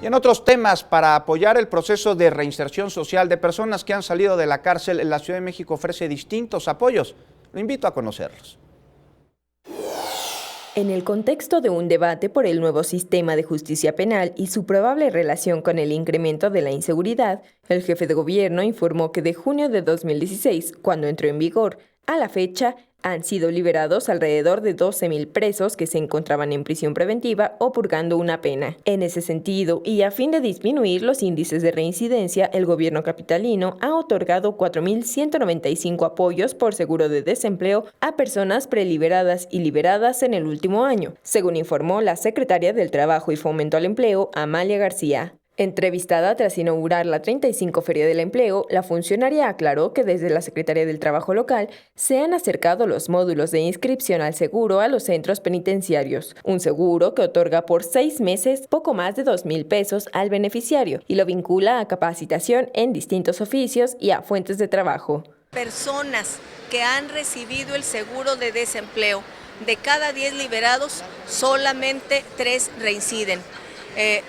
Y en otros temas, para apoyar el proceso de reinserción social de personas que han salido de la cárcel, la Ciudad de México ofrece distintos apoyos. Lo invito a conocerlos. En el contexto de un debate por el nuevo sistema de justicia penal y su probable relación con el incremento de la inseguridad, el jefe de gobierno informó que de junio de 2016, cuando entró en vigor, a la fecha, han sido liberados alrededor de 12,000 presos que se encontraban en prisión preventiva o purgando una pena. En ese sentido, y a fin de disminuir los índices de reincidencia, el gobierno capitalino ha otorgado 4,195 apoyos por seguro de desempleo a personas preliberadas y liberadas en el último año, según informó la secretaria del Trabajo y Fomento al Empleo, Amalia García. Entrevistada tras inaugurar la 35 Feria del Empleo, la funcionaria aclaró que desde la Secretaría del Trabajo local se han acercado los módulos de inscripción al seguro a los centros penitenciarios, un seguro que otorga por 6 meses poco más de 2,000 pesos al beneficiario y lo vincula a capacitación en distintos oficios y a fuentes de trabajo. Personas que han recibido el seguro de desempleo, de cada 10 liberados, solamente 3 reinciden.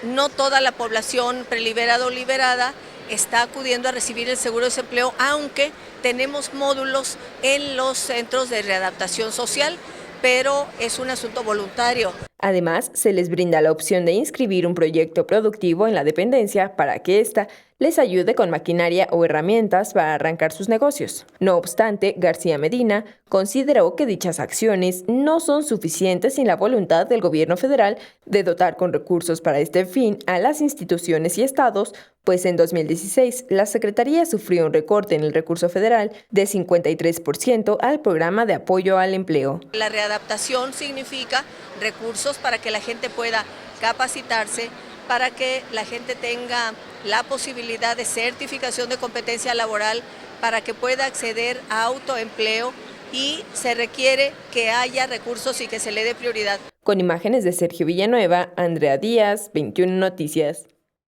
No toda la población preliberada o liberada está acudiendo a recibir el seguro de desempleo, aunque tenemos módulos en los centros de readaptación social, pero es un asunto voluntario. Además, se les brinda la opción de inscribir un proyecto productivo en la dependencia para que ésta les ayude con maquinaria o herramientas para arrancar sus negocios. No obstante, García Medina consideró que dichas acciones no son suficientes sin la voluntad del gobierno federal de dotar con recursos para este fin a las instituciones y estados, pues en 2016 la Secretaría sufrió un recorte en el recurso federal de 53% al programa de apoyo al empleo. La readaptación significa recursos para que la gente pueda capacitarse, para que la gente tenga la posibilidad de certificación de competencia laboral, para que pueda acceder a autoempleo, y se requiere que haya recursos y que se le dé prioridad. Con imágenes de Sergio Villanueva, Andrea Díaz, 21 Noticias.